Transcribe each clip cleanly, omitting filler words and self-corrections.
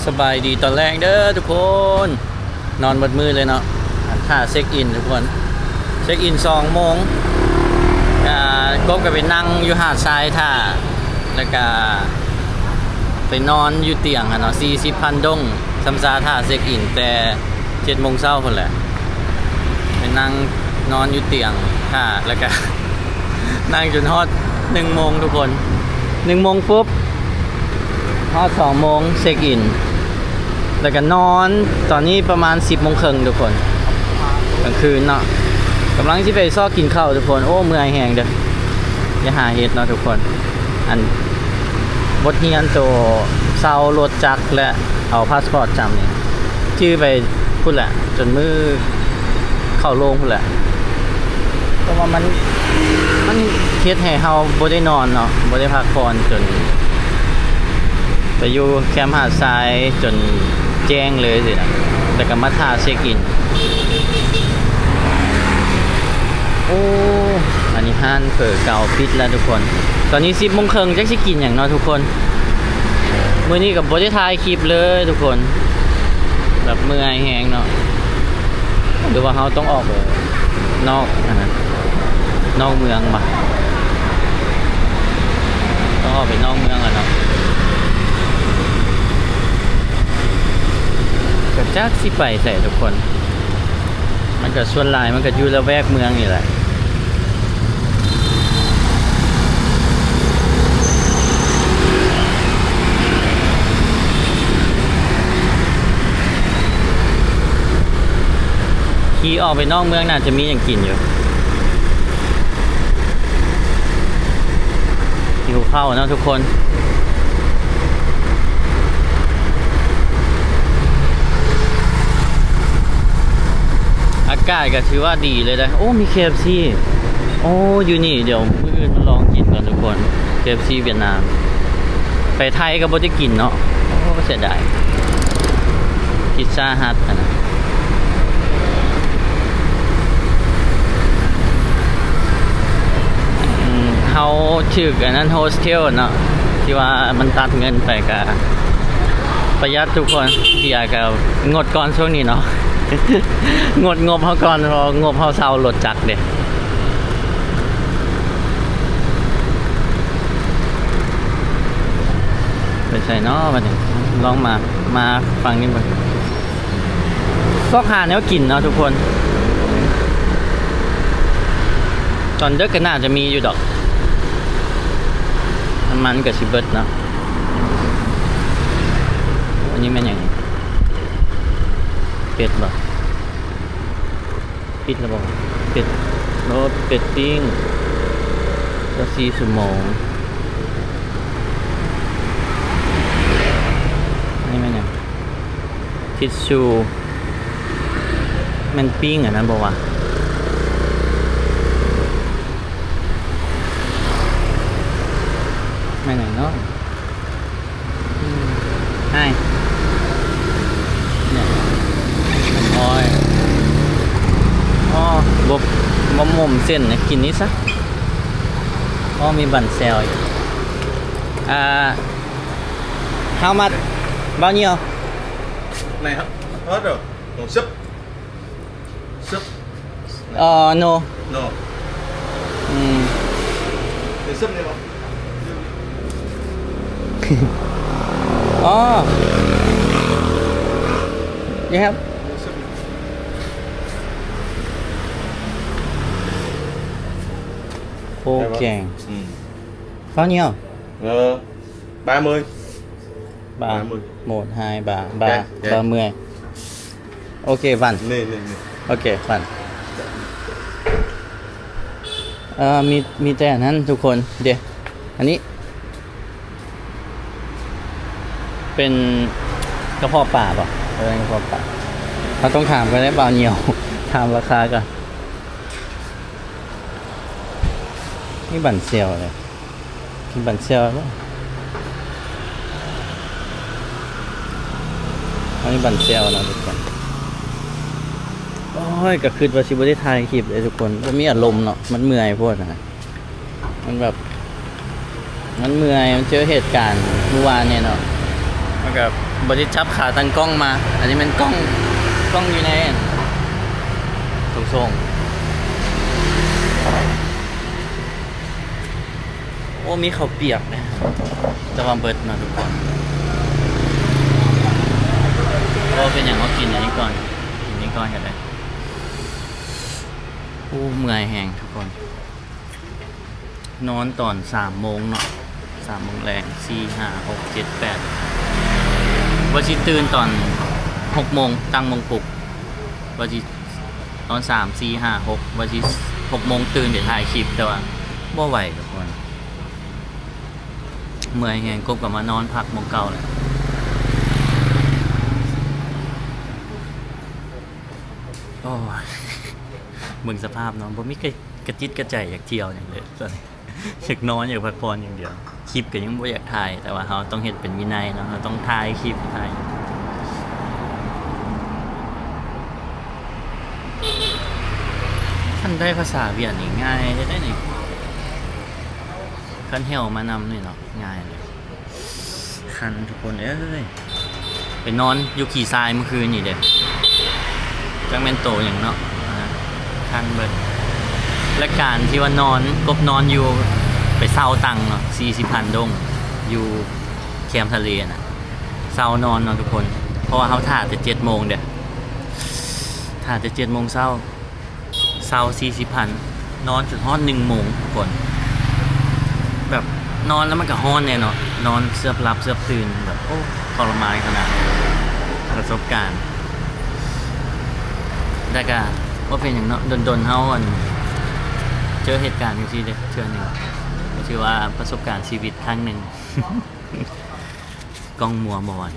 สบายดีตอนแรกเด้อทุกคนนอนบดมือเลยเนาะท่าเช็คอินทุกคนเช็คอิน2 โมงก็ไปนั่งอยู่หาดทรายท่าแล้วก็ไปนอนอยู่เตียงเนาะ40,000 ดงซ้ำซาท่าเช็คอินแต่7 โมงเช้าคนแหละไปนั่งนอนอยู่เตียงท่าแล้วก็นั่งจนฮอด1 โมงทุกคน1 โมงปุ๊บฮอด2 โมงเช็คอินแล้วก็นอนตอนนี้ประมาณ10 โมงครึ่งทุกคนกลางคืนเนาะกำลังที่ไปซอกกินข้าวทุกคนโอ้เมื่อยแหงเด้ออย่าหาเฮ็ดเนาะทุกคนอันบทเรียนตัวเซารถจักรและเอาพาสปอร์ตจำนี่ชื่อไปพูดแหละจนมือเข้าโรงพูดแหละเพราะว่ามันเฮ็ดให้เฮาบ่ได้นอนเนาะบ่ได้พักผ่อนจนไปอยู่แคมป์หาดทรายจนแจ้งเลยสินะแต่ก็มาท่าเช็คอินโอ้อันนี้ห้านเปิดเก่าปิดแล้วทุกคนตอนนี้10 โมงครึ่งจักสิกินอย่างเนาะทุกคนมื้อนี้ก็บ่ได้ถ่ายคลิปเลยทุกคนแบบเมื่อยแฮงเนาะหรือว่าเฮาต้องออกนอกนอกเมืองบ่ต้องออกไปนอกเมืองอ่ะเนาะก็จักสิไปใส่ทุกคนมันก็ส่วนหลายมันก็อยู่ละแวกเมืองนี่แหละขี่ออกไปนอกเมืองน่าจะมีอย่างกินอยู่หิวข้าวนะทุกคนอากาศก็ถือว่าดีเลยนะโอ้มี KFC โอ้อยู่นี่เดี๋ยวมื้ออื่นมาลองกินกันทุกคน KFC เวียดนามไปไทยก็บ่ได้กินเนาะโอ้เสียดายพิซซ่าฮัทนะเฮาชื่ออันนั้นโฮสเทลเนาะที่ว่ามันตัดเงินไปก็ประหยัดทุกคนพี่อาก็งดก่อนช่วงนี้เนาะงดงบเขาก่อนเพราะงบเขาเซารถจักรเด็กไปใส่เนาะมาเนี่ยลองมาฟังนี่มาซอกหาแนวกินเนาะทุกคนตอนเด็กก็น่าจะมีอยู่ดอกมันกับซิเบิร์ตเนาะอันนี้มันอย่างเป็ดบ่ปิดแล้วบ่เป็ดรถเป็ดปิ้งก็4 ชั่วโมงนี่มันอย่างทิชชูมันปิ้งอ่ะนั้นบอกว่าไม่ไหนเนาะให้เนี่ยอ้อยอ๋อบมะม่วงเส้นนะกินนี้ซะอ๋อมีบั่นแซลอยู่how much bao nhiêu này hết rồi còn súp súp no no thì súp này không oh you have ok bao nhiêu 30 30 1 2 3 3 30 ok vặn nè ok vặn มีแต่นั้นทุกคนเดี๋ยวอันนี้เป็นกระเพาะปลาป่ะกระเพาะปลาเราต้องถามกันได้เปล่าเหนียวถามราคากันนี่บั่นเซลเลยกินบั่นเซลป่ะอันนี้บั่นเซลนะทุกคนโอ้ยก็คือว่าชิบุได้ถ่ายคลิปเลยทุกคนว่ามีอารมณ์เนาะมันเมื่อยพวกนะมันแบบมันเมื่อยมันเจอเหตุการณ์เมื่อวานเนี่ยเนาะมันกับ บริจับขาตั้งกล้องมา อันนี้มันกล้องอยู่ในส่งโอ้มีข้าวเปียกนะจะมาเบิดมาทุกคนโอ้เป็นอย่างเขากินอันนี้ก่อนกินนี้ก่อนกันเลยโอ้เมื่อยแหงทุกคน นอนตอน3 โมงเนาะ3 โมงแรง4 5 6 7 8ว่าสิตื่นตอน6 โมงตั้งโมงปลุกว่าสิตอน3 4 5 6ว่าสิ6 โมงตื่นเดี๋ยวถ่ายคลิปแต่ว่าบ่ไหวทุกคนเมื่อยแหงกบกับมานอนพักโมงเก่าเลยโอ้ยมึงสภาพเนาะบ่มีกระจิตกระใจอยากเที่ยวอย่างเลยตอนนี้อยากนอนอยากพักผ่อนอย่างเดียวคลิปก็ยังบ่อยากถ่ายแต่ว่าเราต้องเฮ็ดเป็นวินัยเนาะเราต้องถ่ายคลิปถ่ายท่านได้ภาษาเวียดนี่ง่ายได้นี่คันเฮลมานำนี่เนาะง่ายเลยคันทุกคนเอ้ยไปนอนอยู่ขี่ทรายเมื่อคืนนี่เด้จังแม่นโตอย่างเนาะคันเบิดและการที่ว่านอนกบนอนอยู่ไปเศร้าตังเนาะ40,000 ดงอยู่แคมป์ทะเลน่ะเศร้านอนเนาะทุกคนเพราะว่าเขาถ่าแต่7 โมงเด้ถ่าแต่7 โมงเช้า40,000นอนจนฮอด1 โมงทุกคนแบบนอนแล้วมันก็ฮ้อนเนี่ยเนาะนอนเสือบหลับเสือบตื่นแบบโอ้ทรมานขนาดประสบการณ์แต่ก็ว่าเป็นอย่างเนาะดนๆเฮาเจอเหตุการณ์อยู่ที่เด้เทื่อนึงก็ถือว่าประสบการณ์ชีวิตครั้งหนึ่ง กล้องมัวบ่อน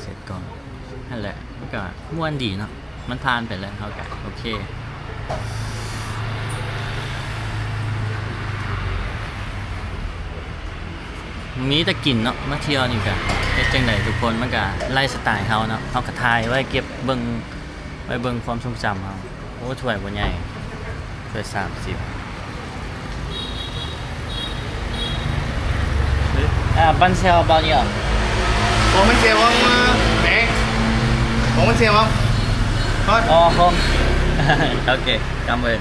เสร็จกล้องนั่นแหละมันก็ม่วนดีเนาะมันผ่านไปแล้วเฮาก็โอเคมีแต่กินเนาะมาเที่ยวนี่ก็เฮ็ดจังได๋ทุกคนมันก็ไลฟ์สไตล์เฮาเนาะเฮาก็ถ่ายไว้เก็บเบิ่งไว้เบิ่งความทรงจำเฮาโอ้ถ้วยบ่ใหญ่ถ้วย30Bánh xèo bao nhiêu? Có bánh xèo không mẹ? Có bánh xèo không? Hết. Không. Ok, cảm ơn.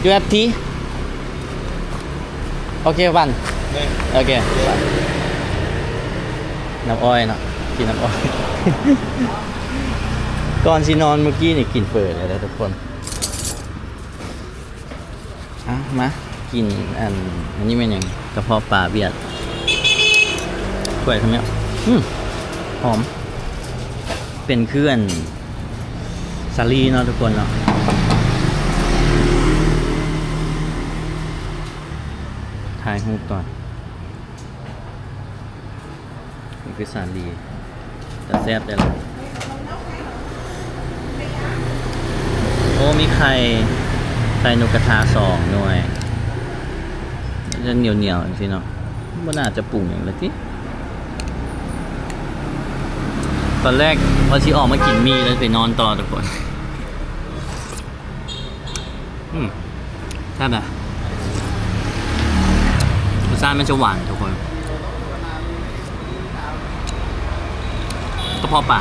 You have tea? Ok bạn. Ok. Nắp oi nè,กินน้ำอ้อย ก่อนสินอนเมื่อกี้นี่กินเปิดเลยนะทุกคนมากินอันนี้เป็นอย่างกระเพาะปลาเวียดถ้วยทำไมหอมเป็นเครื่องสาลีเนาะทุกคนเนาะถ่ายรูปก่อนนี่คือสาลีแต่แซ่บได้แล้วโอ้มีไข่นกกระทา2 หน่วยจะเหนียวๆสิเนาะมันน่าจะปรุงอย่างไรที่ตอนแรกพอที่ออกมากินมีแล้วไปนอนต่อทุกคนใช่ไหมรสชาติมันจะหวานทุกคนกระเพาะปลา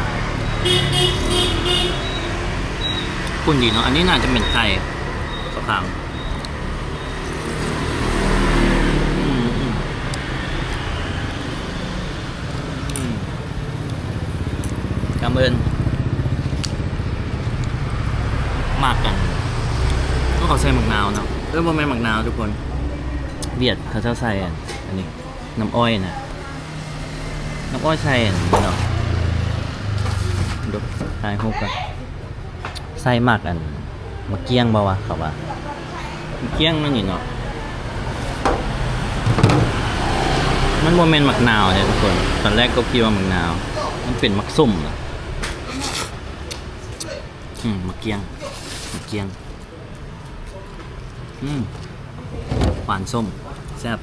คุณดีเนาะอันนี้น่าจะเป็นไข่กะเพรากำเอิญมากกันต้องเขาใส่หมักนาวเนาะบ่แม่นหมักนาวทุกคนเวียดเขาใส่อันนี้น้ำอ้อยนะน้ำอ้อยใส่เนาะดูใส่หุบกันใส่มากมะเกี้ยงบ่วะเขาว่ามะเกี้ยงนั่นนี่เนาะมันโมเมนต์หมักนาวเนี่ยทุกคนตอนแรกก็คิดว่าหมักนาวมันเป็นมักส้มอะมะเกี้ยงหวานส้มแซ่บ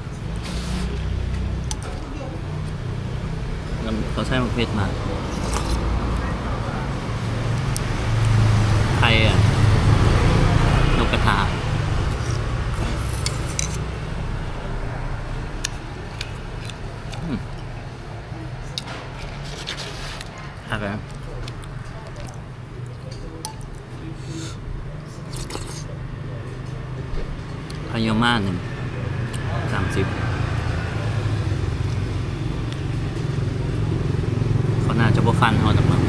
แล้วเขาใช้มะเขือมาไข่นกกระทา ผักแล้วพายาม่า1 30เขาน่าจะบ่ฟันเขาแต่มั้ง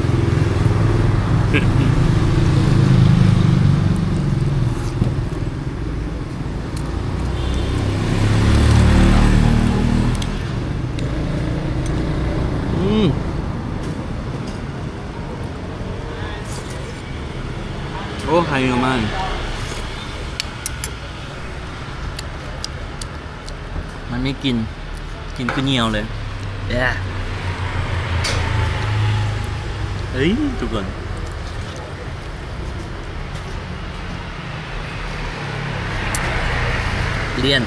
โอ้ไฮโอมันมันไม่กินคือเหนียวเลยเฮ้ยทุกคนเลี่ยน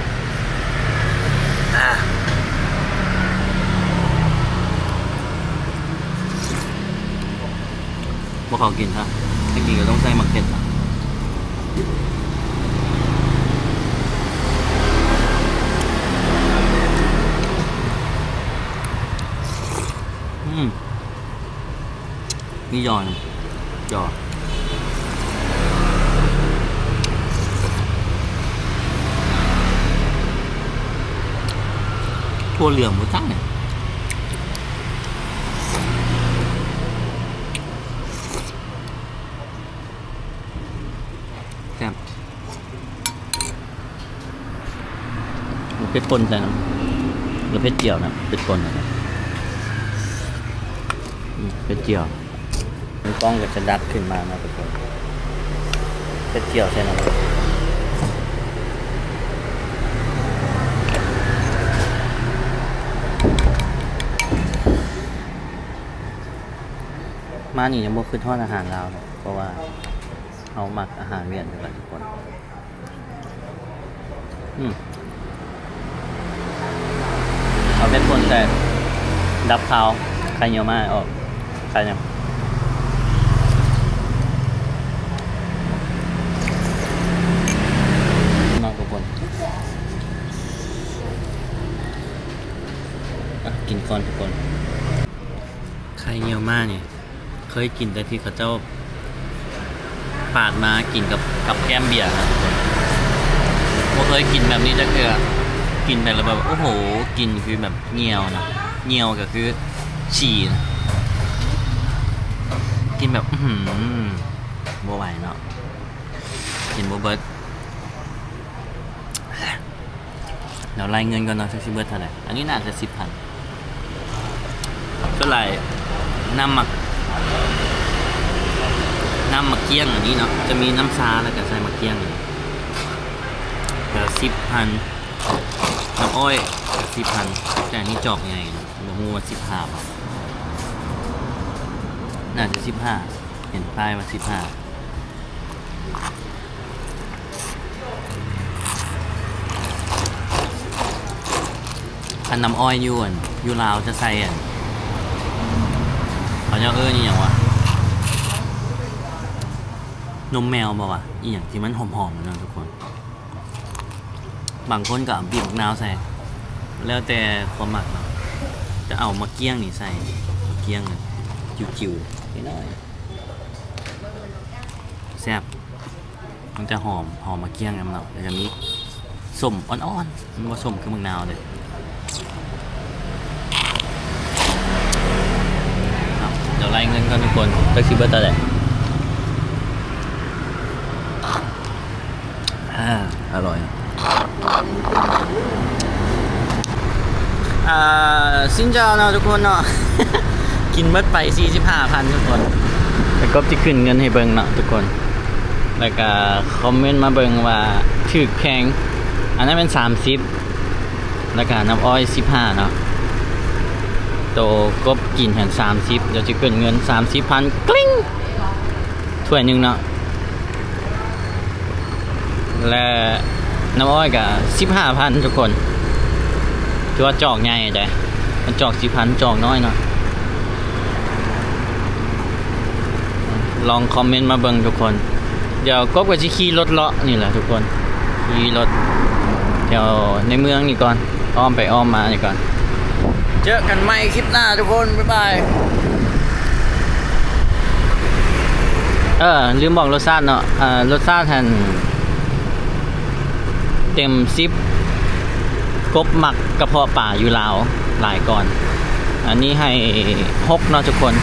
บ่ขอกินฮะถ้ากินก็ต้องใส่หมักเผ็ดอ่ะนี่ยอนะยอทั่วเหลืองหมดจ้าเนี่ยแซ่บเพชรป่นใส่น้ำหรือเพชรเจียวนะเพชรป่นนะครับเพชรเจียวมันกล้องก็จะดักขึ้นมานะทุกคนเพชรเจียวใช่ไหมมานี่ยังบ่ขึ้นทอดอาหารลาวเลยเพราะว่าเขาหมักอาหารเวียดนามทุกคนเอาเพชรป่นแต่ดับเขาใครเยอะมากออกใครเนี่ยนอกทุกคนกินก่อนทุกคนใครเยอะมากเนี่ยเคยกินแต่ที่เขาเจ้าปาดมากินกับแก้มเบียร์นะผมเคยกินแบบนี้จะคือกินไปแล้วแบบโอ้โหกินคือแบบเงียวนะเงียวก็คือฉี่นะกินแบบบัวไหวเนาะกินบัวเบิร์ดเดี๋ยวไล่เงินก่อนเนาะซิเบิร์ดเท่าไหร่อันนี้น่าจะ10,000ก็ไล่น้ำหมักเกี้ยงอันนี้เนาะจะมีน้ำซาแล้วก็ใส่หมักเกี้ยงก็10,000น้ำอ้อย10,000แต่อันนี้จอกไงบะมูว่า15 บาทน่าจะ15เห็นป้ายมา15อันน้ำอ้อยยูลาวจะใส่เขาจะนี่อย่างวะนมแมวบอกว่าอีอย่างที่มันหอมๆนะทุกคนบางคนก็บีบมะนาวใส่แล้วแต่ความหมักเนาะจะเอามะเกี้ยงนี่ใส่มะเกี้ยงจิ๋วๆนิดหน่อยแซ่บมันจะหอมมะเกี้ยงนะมันเนาะแล้วจะมีส้มอ่อนๆมันว่าส้มคือมะนาวเลยเดี๋ยวไล่เงินกันทุกคนแท็กซี่เบอร์ตาแหละอร่อยสินเจ้าเนาะทุกคนเนาะ กินเบิดไป 45,000 ทุกคนแล้วก็จะขึ้นเงินให้เบิ่งเนาะทุกคนแล้วก็คอมเมนต์มาเบิ่งว่าถือแพงอันนั้นเป็น30แล้วก็น้ำอ้อย15เนาะโตกบกินหัน30เดี๋ยวจะขึ้นเงิน 30,000 กลิ้งถ้วยนึงเนาะและน้ำอ้อยกับ15,000 ทุกคนถือว่าจอกง่ายใจมันจอก10,000จอกน้อยเนาะลองคอมเมนต์มาเบิ่งทุกคนเดี๋ยวกบกับจะขี่รถเลาะนี่แหละทุกคนขี่รถเดี๋ยวในเมืองนี่ก่อนอ้อมไปอ้อมมานี่ก่อนเจอกันใหม่คลิปหน้าทุกคนบ๊ายบาย ลืมบอกรสชาติเนาะรสชาติแทนเต็ม10กบหมักกระเพาะป่าอยู่ลาวหลายก่อน อันนี้ให้6เนาะทุกคน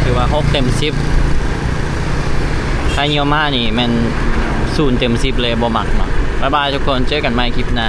ถือว่า6เต็ม10ถ้าเยียวมานี่แมัน0เต็ม10เลยบ่หมักเนาะบ๊ายบายทุกคนเจอกันใหม่คลิปหน้า